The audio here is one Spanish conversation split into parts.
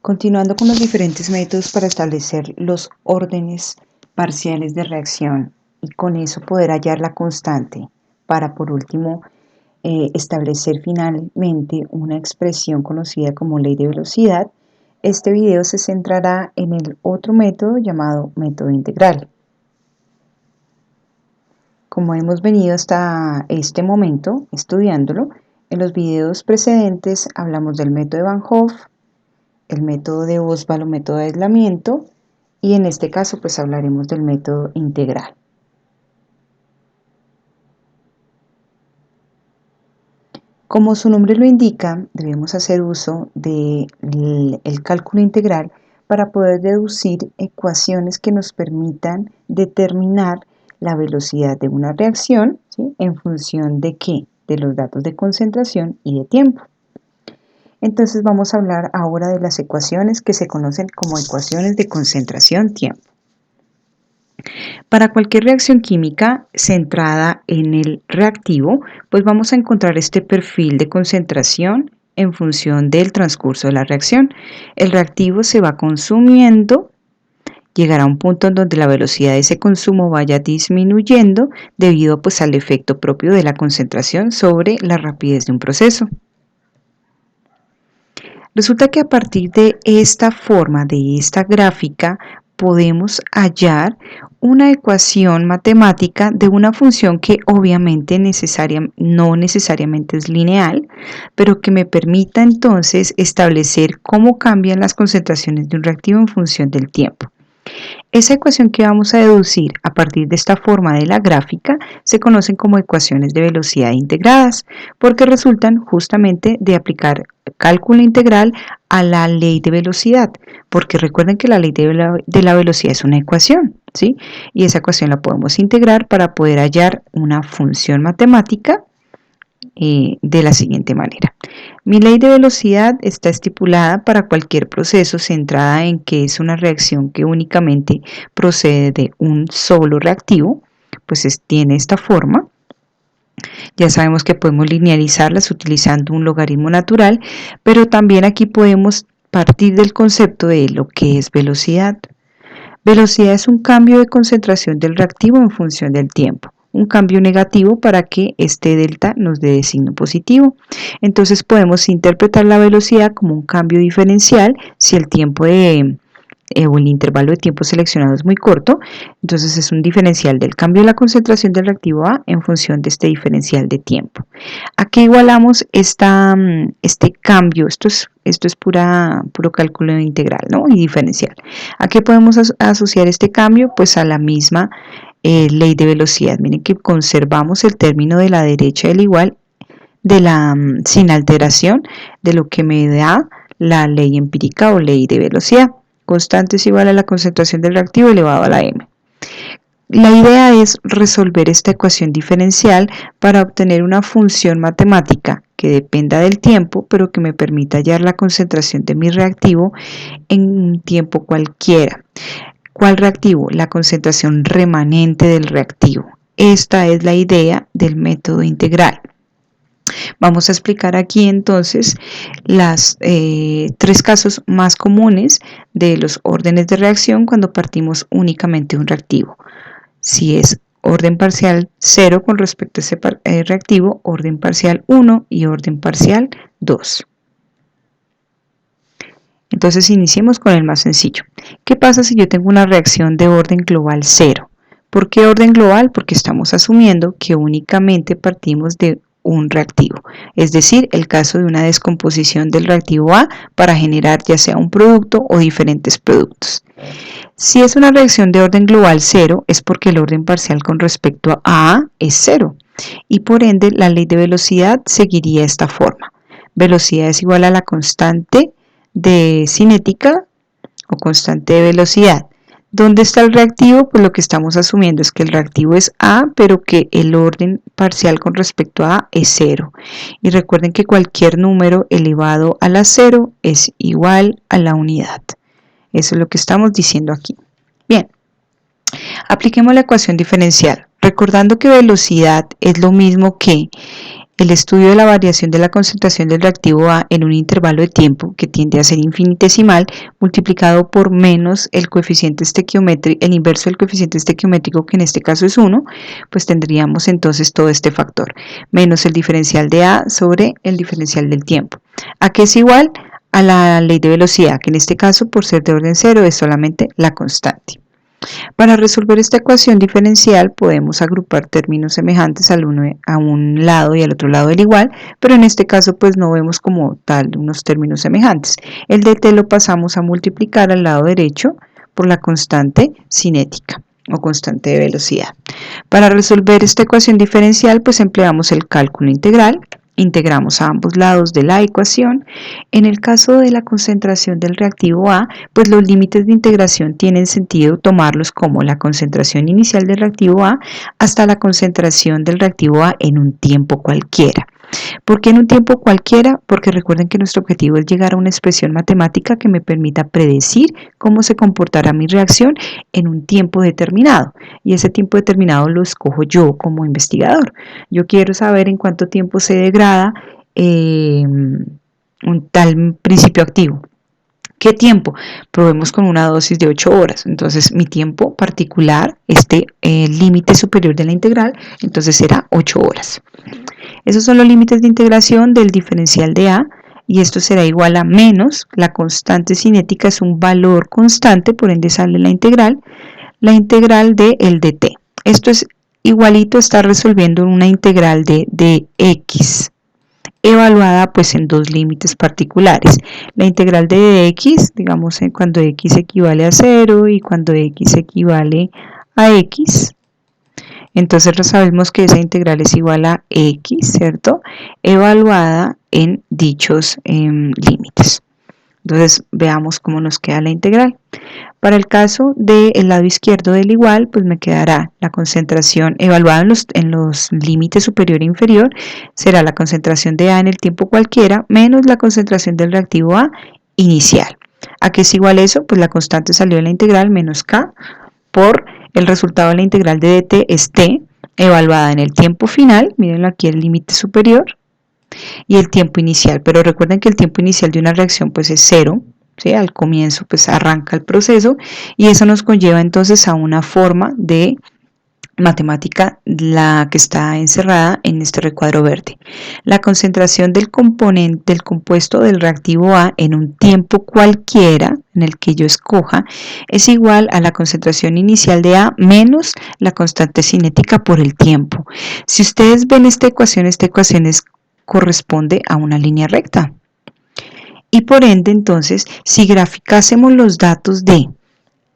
Continuando con los diferentes métodos para establecer los órdenes parciales de reacción y con eso poder hallar la constante para por último establecer finalmente una expresión conocida como ley de velocidad, este video se centrará en el otro método llamado método integral. Como hemos venido hasta este momento estudiándolo, en los videos precedentes hablamos del método de Van Hoff, el método de Ostwald o método de aislamiento, y en este caso pues hablaremos del método integral. Como su nombre lo indica, debemos hacer uso del cálculo integral para poder deducir ecuaciones que nos permitan determinar la velocidad de una reacción, ¿sí? ¿En función de qué? De los datos de concentración y de tiempo. Entonces vamos a hablar ahora de las ecuaciones que se conocen como ecuaciones de concentración-tiempo. Para cualquier reacción química centrada en el reactivo, pues vamos a encontrar este perfil de concentración en función del transcurso de la reacción. El reactivo se va consumiendo, llegará a un punto en donde la velocidad de ese consumo vaya disminuyendo debido pues al efecto propio de la concentración sobre la rapidez de un proceso. Resulta que a partir de esta forma, de esta gráfica, podemos hallar una ecuación matemática de una función que obviamente no necesariamente es lineal, pero que me permita entonces establecer cómo cambian las concentraciones de un reactivo en función del tiempo. Esa ecuación que vamos a deducir a partir de esta forma de la gráfica se conocen como ecuaciones de velocidad integradas, porque resultan justamente de aplicar cálculo integral a la ley de velocidad, porque recuerden que la ley de la velocidad es una ecuación, ¿sí? Y esa ecuación la podemos integrar para poder hallar una función matemática de la siguiente manera. Mi ley de velocidad está estipulada para cualquier proceso centrada en que es una reacción que únicamente procede de un solo reactivo, pues tiene esta forma. Ya sabemos que podemos linearizarlas utilizando un logaritmo natural, pero también aquí podemos partir del concepto de lo que es velocidad. Velocidad es un cambio de concentración del reactivo en función del tiempo. Un cambio negativo para que este delta nos dé signo positivo. Entonces podemos interpretar la velocidad como un cambio diferencial si el tiempo o el intervalo de tiempo seleccionado es muy corto. Entonces es un diferencial del cambio de la concentración del reactivo A en función de este diferencial de tiempo. ¿A qué igualamos este cambio? Esto es puro cálculo integral, ¿no? Y diferencial. ¿A qué podemos asociar este cambio? Pues a la misma ley de velocidad. Miren que conservamos el término de la derecha del igual sin alteración de lo que me da la ley empírica o ley de velocidad. Constante es igual a la concentración del reactivo elevado a la m. La idea es resolver esta ecuación diferencial para obtener una función matemática que dependa del tiempo, pero que me permita hallar la concentración de mi reactivo en un tiempo cualquiera. ¿Cuál reactivo? La concentración remanente del reactivo. Esta es la idea del método integral. Vamos a explicar aquí entonces los tres casos más comunes de los órdenes de reacción cuando partimos únicamente un reactivo. Si es orden parcial 0 con respecto a ese reactivo, orden parcial 1 y orden parcial 2. Entonces iniciemos con el más sencillo. ¿Qué pasa si yo tengo una reacción de orden global 0? ¿Por qué orden global? Porque estamos asumiendo que únicamente partimos de un reactivo, es decir, el caso de una descomposición del reactivo A para generar ya sea un producto o diferentes productos. Si es una reacción de orden global 0, es porque el orden parcial con respecto a A es 0 y por ende la ley de velocidad seguiría esta forma. Velocidad es igual a la constante de cinética o constante de velocidad. ¿Dónde está el reactivo? Pues lo que estamos asumiendo es que el reactivo es A, pero que el orden parcial con respecto a A es 0. Y recuerden que cualquier número elevado a la 0 es igual a la unidad. Eso es lo que estamos diciendo aquí. Bien, apliquemos la ecuación diferencial, recordando que velocidad es lo mismo que el estudio de la variación de la concentración del reactivo A en un intervalo de tiempo que tiende a ser infinitesimal multiplicado por menos el coeficiente estequiométrico, el inverso del coeficiente estequiométrico, que en este caso es 1, pues tendríamos entonces todo este factor, menos el diferencial de A sobre el diferencial del tiempo. ¿A qué es igual? A la ley de velocidad, que en este caso, por ser de orden 0, es solamente la constante. Para resolver esta ecuación diferencial podemos agrupar términos semejantes a un lado y al otro lado del igual, pero en este caso pues no vemos como tal unos términos semejantes. El dt lo pasamos a multiplicar al lado derecho por la constante cinética o constante de velocidad. Para resolver esta ecuación diferencial pues empleamos el cálculo integral. Integramos a ambos lados de la ecuación. En el caso de la concentración del reactivo A, pues los límites de integración tienen sentido tomarlos como la concentración inicial del reactivo A hasta la concentración del reactivo A en un tiempo cualquiera. ¿Por qué en un tiempo cualquiera? Porque recuerden que nuestro objetivo es llegar a una expresión matemática que me permita predecir cómo se comportará mi reacción en un tiempo determinado. Y ese tiempo determinado lo escojo yo como investigador. Yo quiero saber en cuánto tiempo se degrada un tal principio activo. ¿Qué tiempo? Probemos con una dosis de 8 horas. Entonces, mi tiempo particular, este límite superior de la integral, entonces será 8 horas. Esos son los límites de integración del diferencial de A, y esto será igual a menos la constante cinética, es un valor constante, por ende sale la integral de el dt. Esto es igualito a estar resolviendo una integral de dx, evaluada pues en dos límites particulares. La integral de dx, digamos cuando x equivale a 0 y cuando x equivale a x. Entonces sabemos que esa integral es igual a x, ¿cierto? Evaluada en dichos límites. Entonces veamos cómo nos queda la integral. Para el caso del lado izquierdo del igual, pues me quedará la concentración evaluada en los límites superior e inferior, será la concentración de A en el tiempo cualquiera menos la concentración del reactivo A inicial. ¿A qué es igual eso? Pues la constante salió de la integral menos K por el resultado de la integral de dt es t, evaluada en el tiempo final, miren aquí el límite superior, y el tiempo inicial. Pero recuerden que el tiempo inicial de una reacción pues es 0, ¿sí? Al comienzo pues arranca el proceso, y eso nos conlleva entonces a una forma de matemática, la que está encerrada en este recuadro verde. La concentración del compuesto del reactivo A en un tiempo cualquiera en el que yo escoja es igual a la concentración inicial de A menos la constante cinética por el tiempo. Si ustedes ven esta ecuación corresponde a una línea recta. Y por ende, entonces, si graficásemos los datos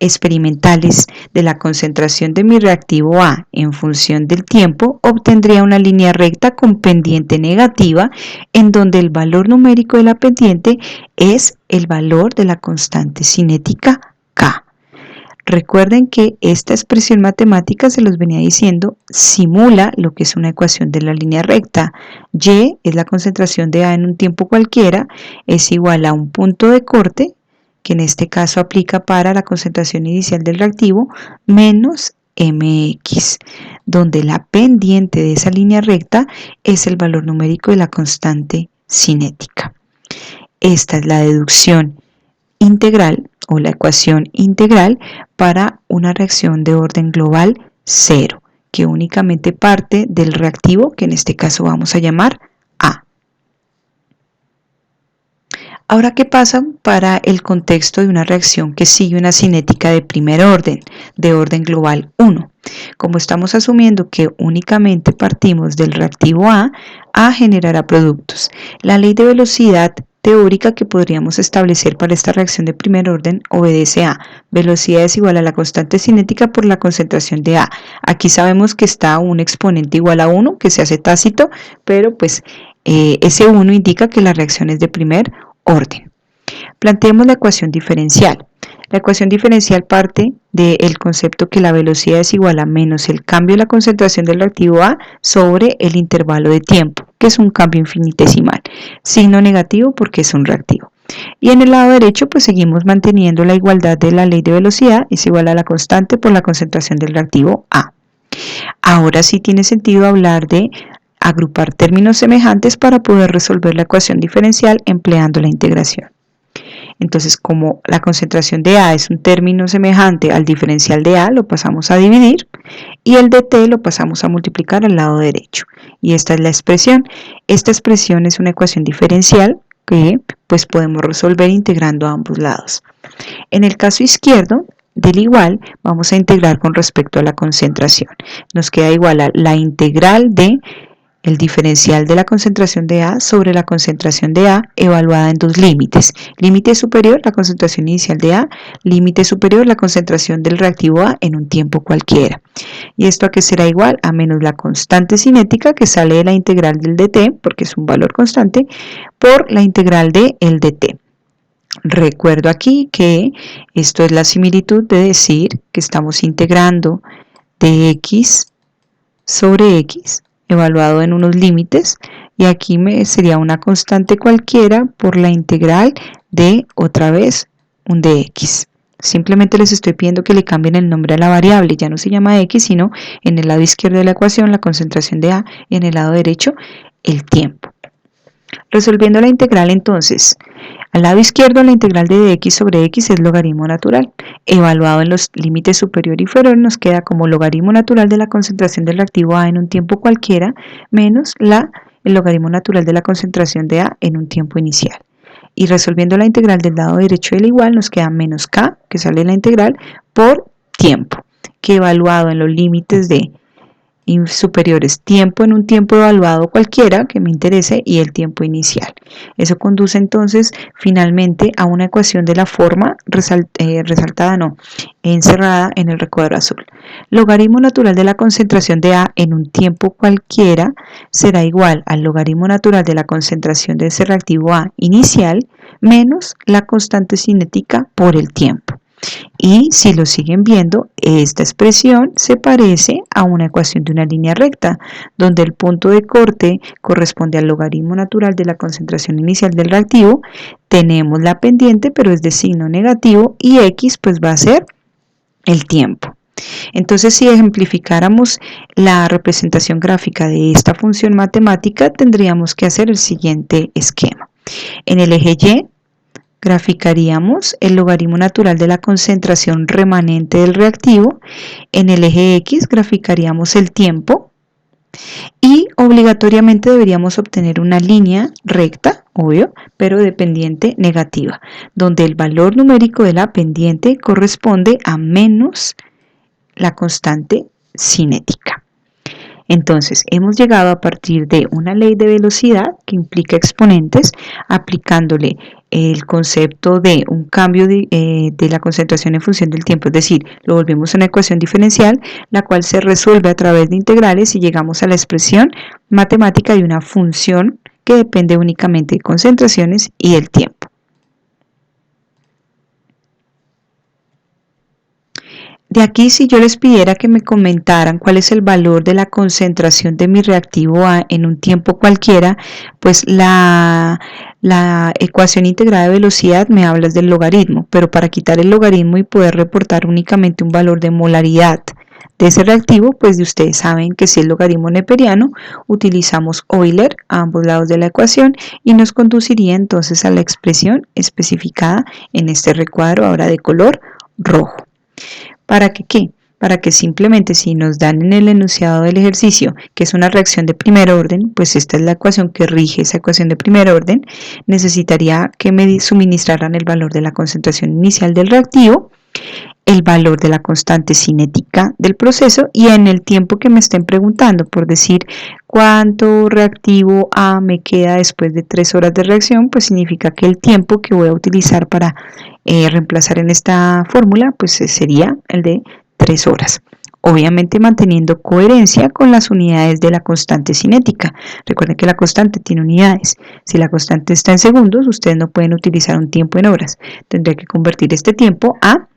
experimentales de la concentración de mi reactivo A en función del tiempo, obtendría una línea recta con pendiente negativa en donde el valor numérico de la pendiente es el valor de la constante cinética K. Recuerden que esta expresión matemática, se los venía diciendo, simula lo que es una ecuación de la línea recta. Y es la concentración de A en un tiempo cualquiera, es igual a un punto de corte, que en este caso aplica para la concentración inicial del reactivo, menos mx, donde la pendiente de esa línea recta es el valor numérico de la constante cinética. Esta es la deducción integral o la ecuación integral para una reacción de orden global 0, que únicamente parte del reactivo, que en este caso vamos a llamar A. Ahora, ¿qué pasa para el contexto de una reacción que sigue una cinética de primer orden, de orden global 1? Como estamos asumiendo que únicamente partimos del reactivo A generará productos. La ley de velocidad teórica que podríamos establecer para esta reacción de primer orden obedece a velocidad es igual a la constante cinética por la concentración de A. Aquí sabemos que está un exponente igual a 1, que se hace tácito, pero pues ese 1 indica que la reacción es de primer orden. Planteemos la ecuación diferencial. La ecuación diferencial parte del concepto que la velocidad es igual a menos el cambio de la concentración del reactivo A sobre el intervalo de tiempo, que es un cambio infinitesimal. Signo negativo porque es un reactivo. Y en el lado derecho pues seguimos manteniendo la igualdad de la ley de velocidad, es igual a la constante por la concentración del reactivo A. Ahora sí tiene sentido hablar de agrupar términos semejantes para poder resolver la ecuación diferencial empleando la integración. Entonces, como la concentración de A es un término semejante al diferencial de A, lo pasamos a dividir y el de T lo pasamos a multiplicar al lado derecho. Y esta es la expresión. Esta expresión es una ecuación diferencial que pues podemos resolver integrando a ambos lados. En el caso izquierdo, del igual, vamos a integrar con respecto a la concentración. Nos queda igual a la integral de el diferencial de la concentración de A sobre la concentración de A evaluada en dos límites. Límite superior, la concentración inicial de A, límite superior, la concentración del reactivo A en un tiempo cualquiera. ¿Y esto a qué será igual? A menos la constante cinética que sale de la integral del dt, porque es un valor constante, por la integral de el dt. Recuerdo aquí que esto es la similitud de decir que estamos integrando de x sobre x evaluado en unos límites y aquí sería una constante cualquiera por la integral de otra vez un dx. Simplemente les estoy pidiendo que le cambien el nombre a la variable, ya no se llama x, sino en el lado izquierdo de la ecuación la concentración de A y en el lado derecho el tiempo. Resolviendo la integral entonces, al lado izquierdo la integral de dx sobre x es logaritmo natural. Evaluado en los límites superior y inferior nos queda como logaritmo natural de la concentración del reactivo A en un tiempo cualquiera menos el logaritmo natural de la concentración de A en un tiempo inicial. Y resolviendo la integral del lado derecho del igual nos queda menos k, que sale la integral, por tiempo, que evaluado en los límites de superiores tiempo en un tiempo evaluado cualquiera que me interese y el tiempo inicial. Eso conduce entonces finalmente a una ecuación de la forma encerrada en el recuadro azul. Logaritmo natural de la concentración de A en un tiempo cualquiera será igual al logaritmo natural de la concentración de ese reactivo A inicial menos la constante cinética por el tiempo. Y si lo siguen viendo, esta expresión se parece a una ecuación de una línea recta, donde el punto de corte corresponde al logaritmo natural de la concentración inicial del reactivo. Tenemos la pendiente, pero es de signo negativo, y x pues va a ser el tiempo. Entonces, si ejemplificáramos la representación gráfica de esta función matemática, tendríamos que hacer el siguiente esquema. En el eje Y, graficaríamos el logaritmo natural de la concentración remanente del reactivo. En el eje X graficaríamos el tiempo y obligatoriamente deberíamos obtener una línea recta, obvio, pero de pendiente negativa, donde el valor numérico de la pendiente corresponde a menos la constante cinética. Entonces, hemos llegado a partir de una ley de velocidad que implica exponentes, aplicándole el concepto de un cambio de la concentración en función del tiempo, es decir, lo volvemos a una ecuación diferencial, la cual se resuelve a través de integrales y llegamos a la expresión matemática de una función que depende únicamente de concentraciones y del tiempo. De aquí, si yo les pidiera que me comentaran cuál es el valor de la concentración de mi reactivo A en un tiempo cualquiera, pues la ecuación integrada de velocidad me habla del logaritmo, pero para quitar el logaritmo y poder reportar únicamente un valor de molaridad de ese reactivo, pues ustedes saben que si es logaritmo neperiano, utilizamos Euler a ambos lados de la ecuación y nos conduciría entonces a la expresión especificada en este recuadro ahora de color rojo. ¿Para qué? Para que simplemente si nos dan en el enunciado del ejercicio que es una reacción de primer orden, pues esta es la ecuación que rige esa ecuación de primer orden, necesitaría que me suministraran el valor de la concentración inicial del reactivo, el valor de la constante cinética del proceso y en el tiempo que me estén preguntando, por decir cuánto reactivo A me queda después de 3 horas de reacción, pues significa que el tiempo que voy a utilizar para reemplazar en esta fórmula pues sería el de 3 horas. Obviamente manteniendo coherencia con las unidades de la constante cinética. Recuerden que la constante tiene unidades. Si la constante está en segundos, ustedes no pueden utilizar un tiempo en horas. Tendría que convertir este tiempo a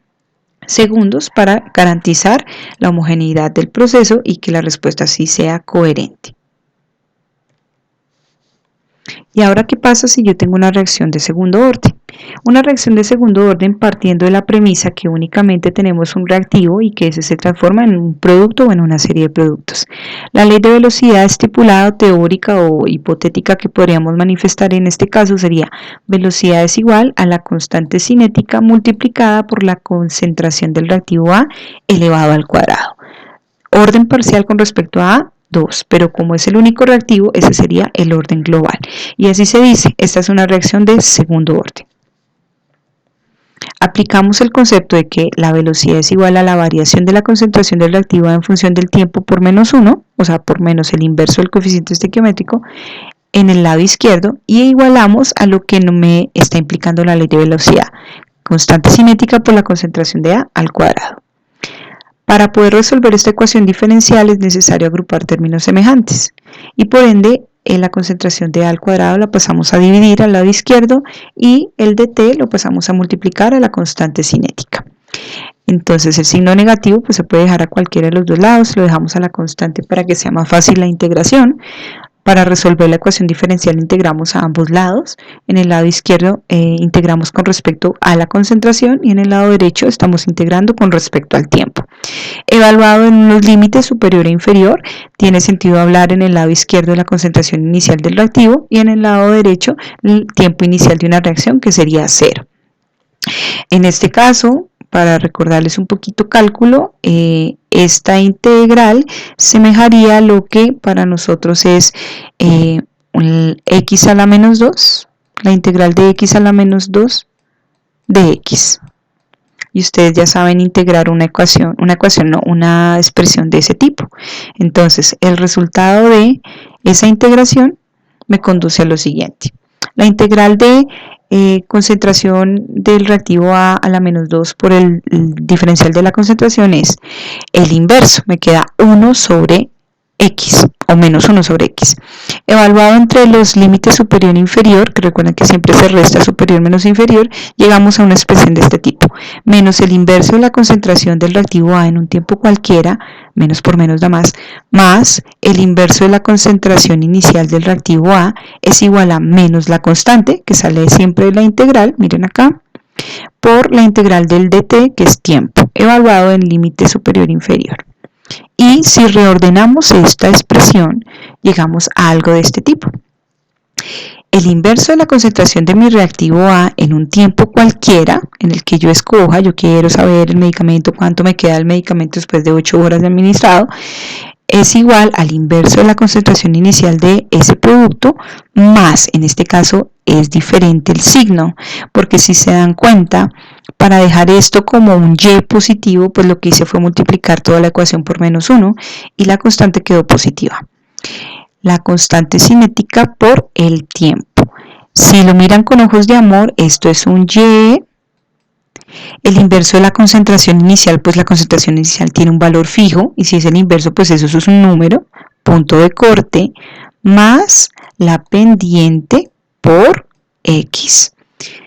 segundos para garantizar la homogeneidad del proceso y que la respuesta sí sea coherente. ¿Y ahora qué pasa si yo tengo una reacción de segundo orden? Una reacción de segundo orden partiendo de la premisa que únicamente tenemos un reactivo y que ese se transforma en un producto o en una serie de productos. La ley de velocidad estipulada, teórica o hipotética que podríamos manifestar en este caso sería velocidad es igual a la constante cinética multiplicada por la concentración del reactivo A elevado al cuadrado. Orden parcial con respecto a 2, pero como es el único reactivo, ese sería el orden global. Y así se dice, esta es una reacción de segundo orden. Aplicamos el concepto de que la velocidad es igual a la variación de la concentración del reactivo A en función del tiempo por menos 1, o sea, por menos el inverso del coeficiente estequiométrico, en el lado izquierdo, y igualamos a lo que no me está implicando la ley de velocidad, constante cinética por la concentración de A al cuadrado. Para poder resolver esta ecuación diferencial es necesario agrupar términos semejantes y por ende la concentración de A al cuadrado la pasamos a dividir al lado izquierdo y el de T lo pasamos a multiplicar a la constante cinética. Entonces el signo negativo pues se puede dejar a cualquiera de los dos lados, lo dejamos a la constante para que sea más fácil la integración. Para resolver la ecuación diferencial integramos a ambos lados. En el lado izquierdo integramos con respecto a la concentración y en el lado derecho estamos integrando con respecto al tiempo. Evaluado en unos límites superior e inferior, tiene sentido hablar en el lado izquierdo de la concentración inicial del reactivo y en el lado derecho el tiempo inicial de una reacción que sería 0. En este caso, para recordarles un poquito cálculo, esta integral semejaría a lo que para nosotros es x a la menos 2, la integral de x a la menos 2 de x. Y ustedes ya saben integrar una expresión de ese tipo. Entonces, el resultado de esa integración me conduce a lo siguiente. La integral de concentración del reactivo A a la menos 2 por el diferencial de la concentración es el inverso, me queda 1 sobre x o menos 1 sobre x. Evaluado entre los límites superior e inferior, que recuerden que siempre se resta superior menos inferior, llegamos a una expresión de este tipo, menos el inverso de la concentración del reactivo A en un tiempo cualquiera, menos por menos da más el inverso de la concentración inicial del reactivo A es igual a menos la constante, que sale siempre de la integral, miren acá, por la integral del dt, que es tiempo, evaluado en límite superior e inferior. Y si reordenamos esta expresión, llegamos a algo de este tipo. El inverso de la concentración de mi reactivo A en un tiempo cualquiera, en el que yo escoja, yo quiero saber el medicamento, cuánto me queda el medicamento después de 8 horas de administrado, es igual al inverso de la concentración inicial de ese producto, más, en este caso, es diferente el signo, porque si se dan cuenta, para dejar esto como un y positivo, pues lo que hice fue multiplicar toda la ecuación por menos 1 y la constante quedó positiva. La constante cinética por el tiempo. Si lo miran con ojos de amor, esto es un y. El inverso de la concentración inicial, pues la concentración inicial tiene un valor fijo, y si es el inverso, pues eso es un número, punto de corte, más la pendiente por x.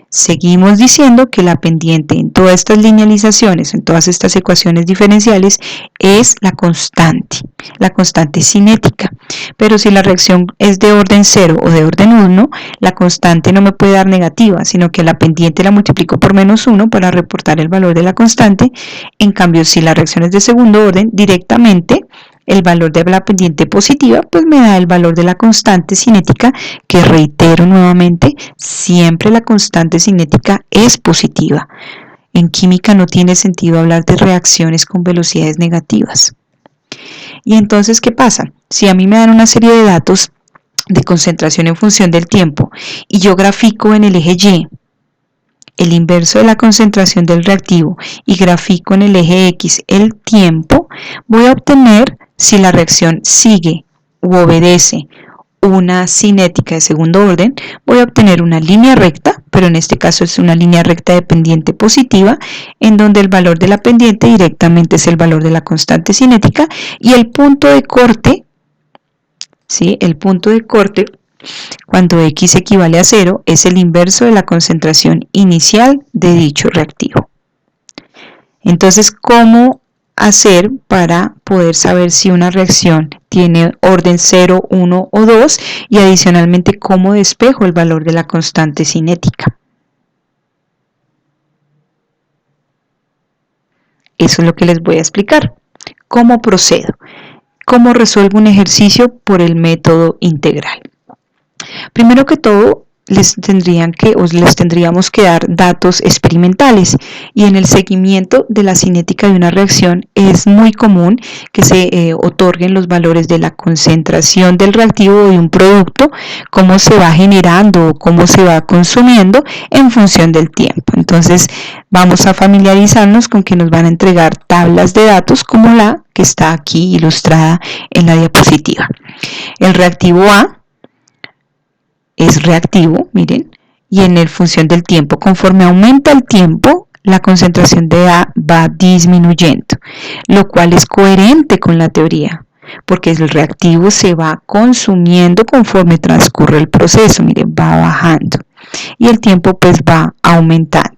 Seguimos diciendo que la pendiente en todas estas linealizaciones, en todas estas ecuaciones diferenciales, es la constante cinética. Pero si la reacción es de orden 0 o de orden 1, la constante no me puede dar negativa, sino que la pendiente la multiplico por menos 1 para reportar el valor de la constante. En cambio, si la reacción es de segundo orden, directamente el valor de la pendiente positiva pues me da el valor de la constante cinética, que reitero nuevamente, siempre la constante cinética es positiva. En química no tiene sentido hablar de reacciones con velocidades negativas. Y entonces, ¿qué pasa? Si a mí me dan una serie de datos de concentración en función del tiempo y yo grafico en el eje Y el inverso de la concentración del reactivo y grafico en el eje X el tiempo, voy a obtener, si la reacción sigue u obedece una cinética de segundo orden, voy a obtener una línea recta, pero en este caso es una línea recta de pendiente positiva, en donde el valor de la pendiente directamente es el valor de la constante cinética y el punto de corte, ¿sí? El punto de corte, cuando x equivale a 0, es el inverso de la concentración inicial de dicho reactivo. Entonces, ¿cómo hacer para poder saber si una reacción tiene orden 0, 1 o 2 y adicionalmente cómo despejo el valor de la constante cinética. Eso es lo que les voy a explicar. ¿Cómo procedo? ¿Cómo resuelvo un ejercicio por el método integral? Primero que todo, les tendríamos que dar datos experimentales, y en el seguimiento de la cinética de una reacción es muy común que se otorguen los valores de la concentración del reactivo de un producto, cómo se va generando o cómo se va consumiendo en función del tiempo. Entonces vamos a familiarizarnos con que nos van a entregar tablas de datos como la que está aquí ilustrada en la diapositiva. El reactivo A es reactivo, miren, y en función del tiempo, conforme aumenta el tiempo, la concentración de A va disminuyendo, lo cual es coherente con la teoría, porque el reactivo se va consumiendo conforme transcurre el proceso, miren, va bajando, y el tiempo pues va aumentando.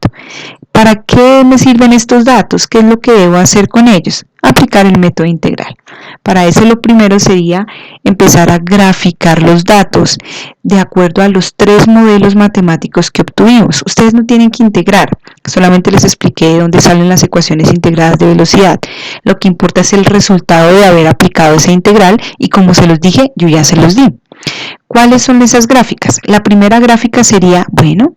¿Para qué me sirven estos datos? ¿Qué es lo que debo hacer con ellos? Aplicar el método integral. Para eso lo primero sería empezar a graficar los datos de acuerdo a los 3 modelos matemáticos que obtuvimos. Ustedes no tienen que integrar, solamente les expliqué de dónde salen las ecuaciones integradas de velocidad. Lo que importa es el resultado de haber aplicado esa integral y, como se los dije, yo ya se los di. ¿Cuáles son esas gráficas? La primera gráfica sería, bueno,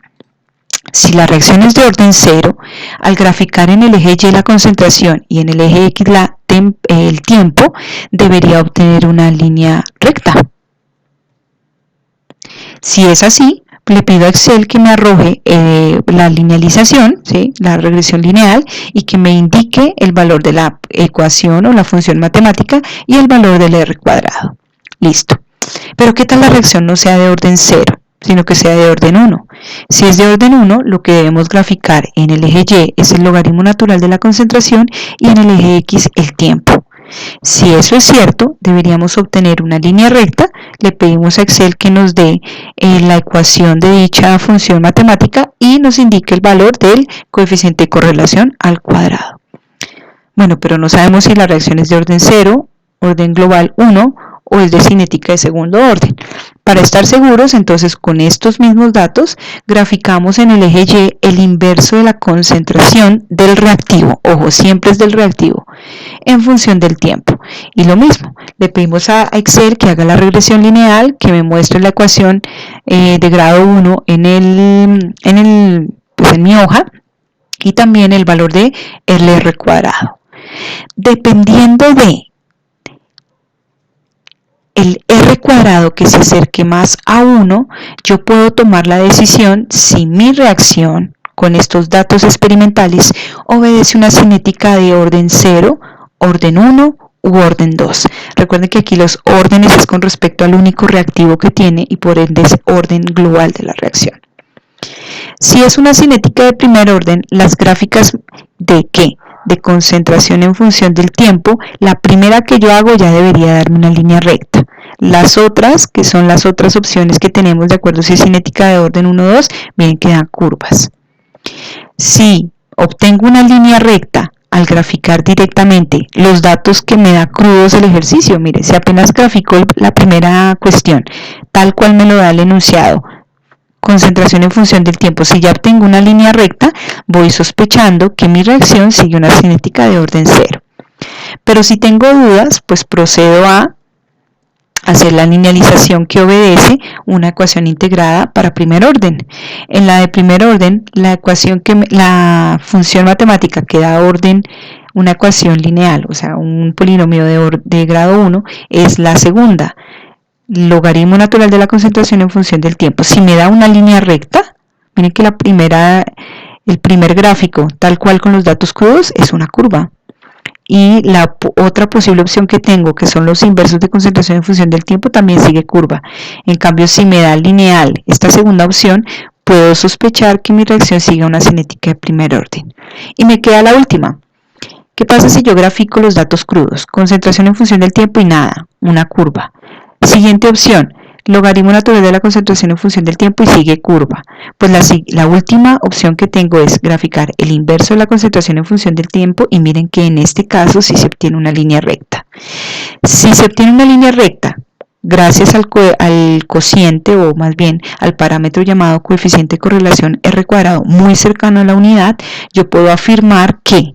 si la reacción es de orden 0, al graficar en el eje Y la concentración y en el eje X el tiempo, debería obtener una línea recta. Si es así, le pido a Excel que me arroje la linealización, ¿sí?, la regresión lineal, y que me indique el valor de la ecuación o la función matemática y el valor del R cuadrado. Listo. Pero ¿qué tal la reacción no sea de orden 0? Sino que sea de orden 1. Si es de orden 1, lo que debemos graficar en el eje Y es el logaritmo natural de la concentración y en el eje X el tiempo. Si eso es cierto, deberíamos obtener una línea recta. Le pedimos a Excel que nos dé la ecuación de dicha función matemática y nos indique el valor del coeficiente de correlación al cuadrado. Bueno, pero no sabemos si la reacción es de orden 0, orden global 1 o es de cinética de segundo orden. Para estar seguros, entonces, con estos mismos datos, graficamos en el eje Y el inverso de la concentración del reactivo, ojo, siempre es del reactivo, en función del tiempo. Y lo mismo, le pedimos a Excel que haga la regresión lineal, que me muestre la ecuación de grado 1 en mi hoja, y también el valor de R cuadrado. Dependiendo de el R cuadrado que se acerque más a 1, yo puedo tomar la decisión si mi reacción con estos datos experimentales obedece una cinética de orden 0, orden 1 u orden 2. Recuerden que aquí los órdenes es con respecto al único reactivo que tiene y por ende es orden global de la reacción. Si es una cinética de primer orden, las gráficas de ¿qué? De concentración en función del tiempo, la primera que yo hago ya debería darme una línea recta. Las otras, que son las otras opciones que tenemos de acuerdo si es cinética de orden 1 o 2, miren que dan curvas. Si obtengo una línea recta al graficar directamente los datos que me da crudos el ejercicio, mire, si apenas grafico la primera cuestión, tal cual me lo da el enunciado, concentración en función del tiempo, si ya obtengo una línea recta, voy sospechando que mi reacción sigue una cinética de orden 0. Pero si tengo dudas, pues procedo a hacer la linealización que obedece una ecuación integrada para primer orden. En la de primer orden, la función matemática que da orden, una ecuación lineal, o sea, un polinomio de grado 1, es la segunda. Logaritmo natural de la concentración en función del tiempo. Si me da una línea recta, miren que el primer gráfico, tal cual con los datos crudos, es una curva. Y la otra posible opción que tengo, que son los inversos de concentración en función del tiempo, también sigue curva. En cambio, si me da lineal esta segunda opción, puedo sospechar que mi reacción sigue una cinética de primer orden. Y me queda la última. ¿Qué pasa si yo grafico los datos crudos? Concentración en función del tiempo y nada, una curva. Siguiente opción, logaritmo natural de la concentración en función del tiempo y sigue curva. Pues la última opción que tengo es graficar el inverso de la concentración en función del tiempo y miren que en este caso sí se obtiene una línea recta. Si se obtiene una línea recta, gracias al cociente o más bien al parámetro llamado coeficiente de correlación R cuadrado muy cercano a la unidad, yo puedo afirmar que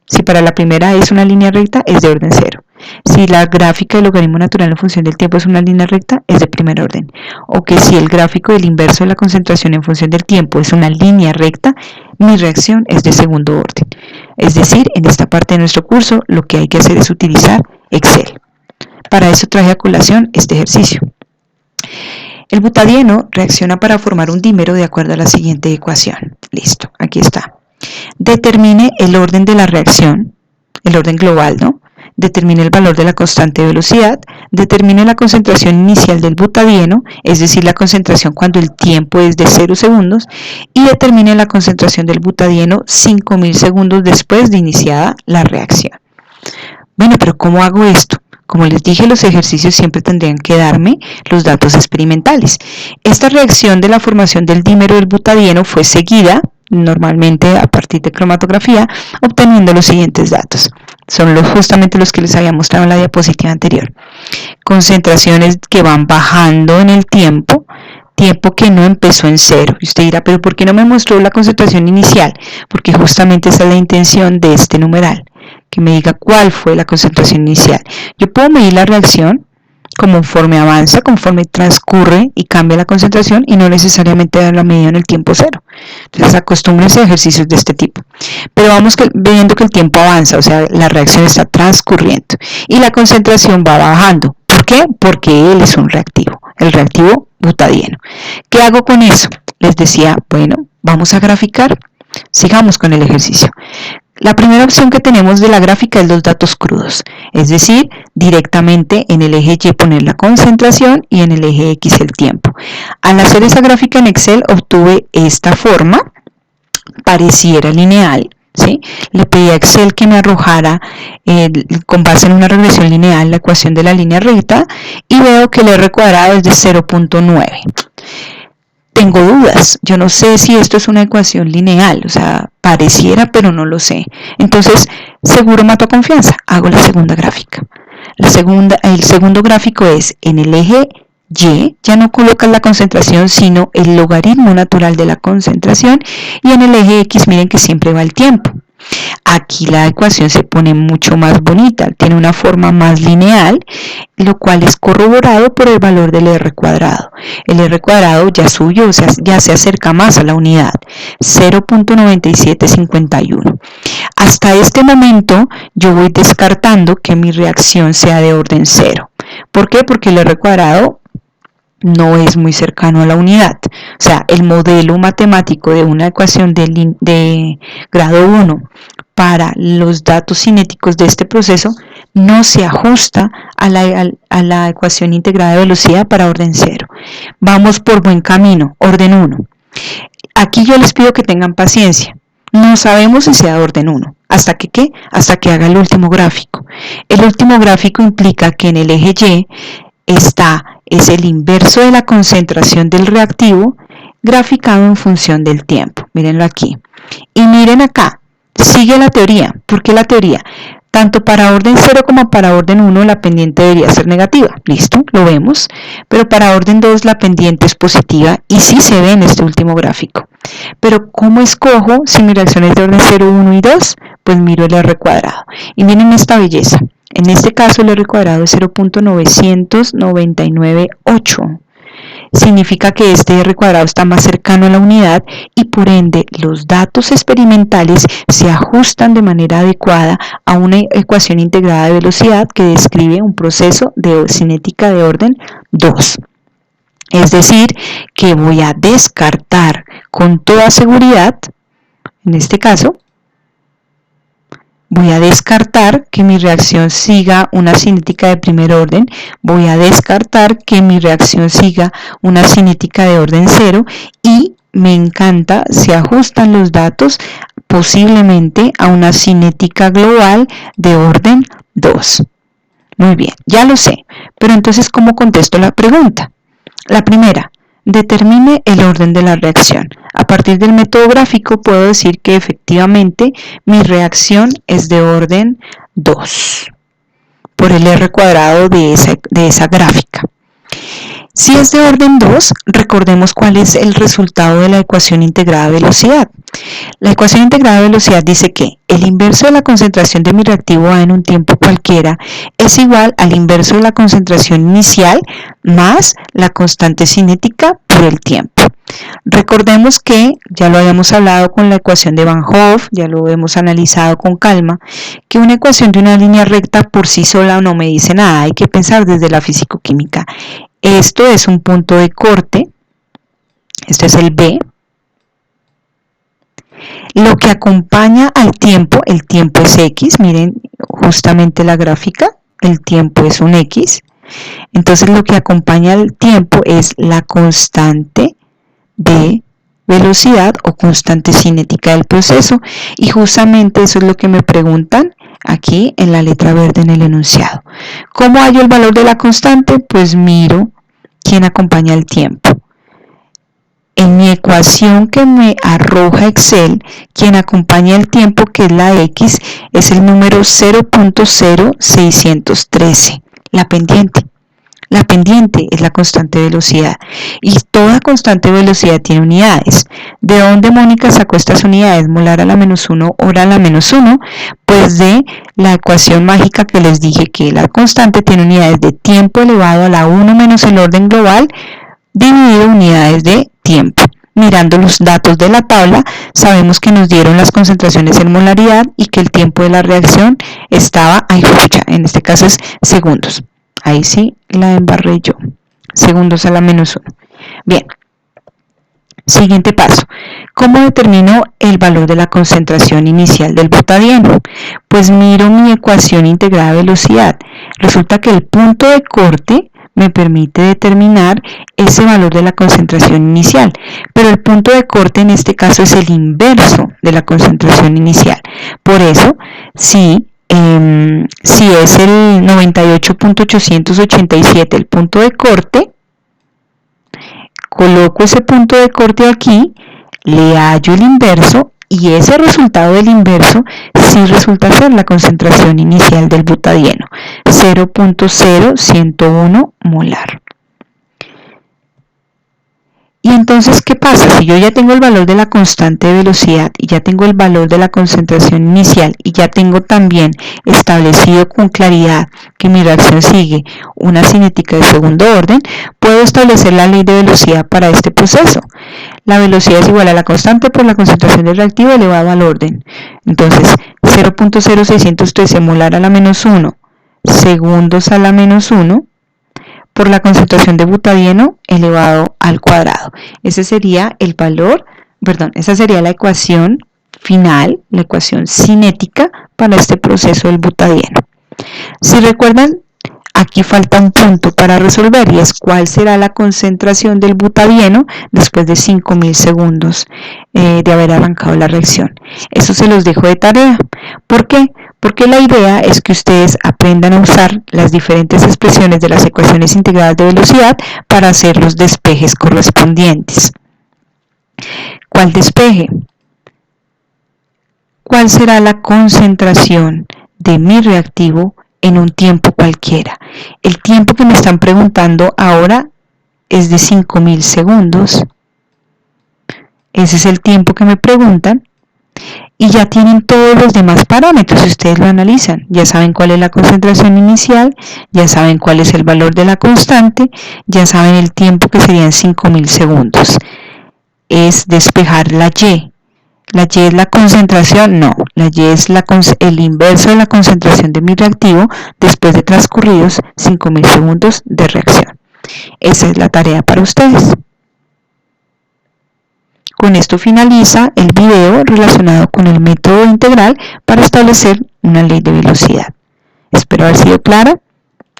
si para la primera es una línea recta, es de orden 0. Si la gráfica del logaritmo natural en función del tiempo es una línea recta, es de primer orden. O que si el gráfico del inverso de la concentración en función del tiempo es una línea recta, mi reacción es de segundo orden. Es decir, en esta parte de nuestro curso, lo que hay que hacer es utilizar Excel. Para eso traje a colación este ejercicio. El butadieno reacciona para formar un dímero de acuerdo a la siguiente ecuación. Listo, aquí está. Determine el orden de la reacción, el orden global, ¿no? Determine el valor de la constante de velocidad, determine la concentración inicial del butadieno, es decir, la concentración cuando el tiempo es de 0 segundos, y determine la concentración del butadieno 5000 segundos después de iniciada la reacción. Bueno, pero ¿cómo hago esto? Como les dije, los ejercicios siempre tendrían que darme los datos experimentales. Esta reacción de la formación del dímero del butadieno fue seguida, normalmente a partir de cromatografía, obteniendo los siguientes datos. Son justamente los que les había mostrado en la diapositiva anterior. Concentraciones que van bajando en el tiempo que no empezó en 0. Y usted dirá, pero ¿por qué no me mostró la concentración inicial? Porque justamente esa es la intención de este numeral, que me diga cuál fue la concentración inicial. Yo puedo medir la reacción conforme avanza, conforme transcurre y cambia la concentración y no necesariamente dar la medida en el tiempo 0. Entonces acostúmbrense a ejercicios de este tipo. Pero vamos viendo que el tiempo avanza, o sea, la reacción está transcurriendo y la concentración va bajando. ¿Por qué? Porque él es un reactivo, el reactivo butadieno. ¿Qué hago con eso? Les decía, bueno, vamos a graficar. Sigamos con el ejercicio. La primera opción que tenemos de la gráfica es los datos crudos, es decir, directamente en el eje Y poner la concentración y en el eje X el tiempo. Al hacer esa gráfica en Excel obtuve esta forma, pareciera lineal, ¿sí? Le pedí a Excel que me arrojara con base en una regresión lineal la ecuación de la línea recta y veo que el R cuadrado es de 0.9. Tengo dudas, yo no sé si esto es una ecuación lineal, o sea, pareciera pero no lo sé. Entonces, seguro mato confianza, hago la segunda gráfica. El segundo gráfico es en el eje Y, ya no colocas la concentración, sino el logaritmo natural de la concentración, y en el eje X miren que siempre va el tiempo. Aquí la ecuación se pone mucho más bonita, tiene una forma más lineal, lo cual es corroborado por el valor del R cuadrado. El R cuadrado ya subió, o sea, ya se acerca más a la unidad, 0.9751. Hasta este momento yo voy descartando que mi reacción sea de orden 0. ¿Por qué? Porque el R cuadrado no es muy cercano a la unidad. O sea, el modelo matemático de una ecuación de grado 1 para los datos cinéticos de este proceso no se ajusta a la ecuación integrada de velocidad para orden 0. Vamos por buen camino, orden 1. Aquí yo les pido que tengan paciencia. No sabemos si sea de orden 1. ¿Hasta que qué? Hasta que haga el último gráfico. El último gráfico implica que en el eje Y es el inverso de la concentración del reactivo graficado en función del tiempo. Mírenlo aquí. Y miren acá, sigue la teoría. ¿Por qué la teoría? Tanto para orden 0 como para orden 1 la pendiente debería ser negativa. Listo, lo vemos. Pero para orden 2 la pendiente es positiva y sí se ve en este último gráfico. Pero ¿cómo escojo si mi reacción es de orden 0, 1 y 2? Pues miro el R cuadrado. Y miren esta belleza. En este caso el R cuadrado es 0.9998. Significa que este R cuadrado está más cercano a la unidad y por ende los datos experimentales se ajustan de manera adecuada a una ecuación integrada de velocidad que describe un proceso de cinética de orden 2. Es decir, que voy a descartar con toda seguridad, en este caso, voy a descartar que mi reacción siga una cinética de primer orden, voy a descartar que mi reacción siga una cinética de orden 0 y me encanta, se ajustan los datos posiblemente a una cinética global de orden 2. Muy bien, ya lo sé, pero entonces ¿cómo contesto la pregunta? La primera, determine el orden de la reacción. A partir del método gráfico puedo decir que efectivamente mi reacción es de orden 2 por el R cuadrado de esa gráfica. Si es de orden 2, recordemos cuál es el resultado de la ecuación integrada de velocidad. La ecuación integrada de velocidad dice que el inverso de la concentración de mi reactivo A en un tiempo cualquiera es igual al inverso de la concentración inicial más la constante cinética por el tiempo. Recordemos que ya lo habíamos hablado con la ecuación de Van Hoff, ya lo hemos analizado con calma, que una ecuación de una línea recta por sí sola no me dice nada, hay que pensar desde la físico-química. Esto es un punto de corte, este es el B. Lo que acompaña al tiempo, el tiempo es X, miren justamente la gráfica, el tiempo es un X. Entonces lo que acompaña al tiempo es la constante de velocidad o constante cinética del proceso, y justamente eso es lo que me preguntan aquí en la letra verde en el enunciado. ¿Cómo hallo el valor de la constante? Pues miro quién acompaña el tiempo. En mi ecuación que me arroja Excel, quien acompaña el tiempo, que es la X, es el número 0.0613, la pendiente. La pendiente es la constante de velocidad, y toda constante de velocidad tiene unidades. ¿De dónde Mónica sacó estas unidades? Molar a la menos 1, hora a la menos 1, pues de la ecuación mágica que les dije, que la constante tiene unidades de tiempo elevado a la 1 menos el orden global dividido unidades de tiempo. Mirando los datos de la tabla, sabemos que nos dieron las concentraciones en molaridad y que el tiempo de la reacción estaba, en este caso es segundos. Ahí sí la embarré yo. Segundos a la menos 1. Bien. Siguiente paso. ¿Cómo determino el valor de la concentración inicial del butadieno? Pues miro mi ecuación integrada de velocidad. Resulta que el punto de corte me permite determinar ese valor de la concentración inicial, pero el punto de corte en este caso es el inverso de la concentración inicial. Por eso, si es el 98.887 el punto de corte, coloco ese punto de corte aquí, le hallo el inverso, y ese resultado del inverso sí resulta ser la concentración inicial del butadieno, 0.0101 molar. Y entonces, ¿qué pasa? Si yo ya tengo el valor de la constante de velocidad y ya tengo el valor de la concentración inicial y ya tengo también establecido con claridad que mi reacción sigue una cinética de segundo orden, puedo establecer la ley de velocidad para este proceso. La velocidad es igual a la constante por la concentración del reactivo elevado al orden. Entonces, 0.0613 molar a la menos 1, segundos a la menos 1, por la concentración de butadieno elevado al cuadrado. Ese sería el valor, esa sería la ecuación final, la ecuación cinética para este proceso del butadieno. Si recuerdan, aquí falta un punto para resolver, y es cuál será la concentración del butadieno después de 5000 segundos de haber arrancado la reacción. Eso se los dejo de tarea. ¿Por qué? Porque la idea es que ustedes aprendan a usar las diferentes expresiones de las ecuaciones integradas de velocidad para hacer los despejes correspondientes. ¿Cuál despeje? ¿Cuál será la concentración de mi reactivo en un tiempo cualquiera? El tiempo que me están preguntando ahora es de 5000 segundos. Ese es el tiempo que me preguntan. Y ya tienen todos los demás parámetros, si ustedes lo analizan. Ya saben cuál es la concentración inicial, ya saben cuál es el valor de la constante, ya saben el tiempo, que serían 5000 segundos. Es despejar la Y. ¿La Y es la concentración? No, la Y es el inverso de la concentración de mi reactivo después de transcurridos 5000 segundos de reacción. Esa es la tarea para ustedes. Con esto finaliza el video relacionado con el método integral para establecer una ley de velocidad. Espero haber sido clara.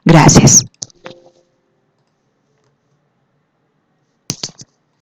Gracias.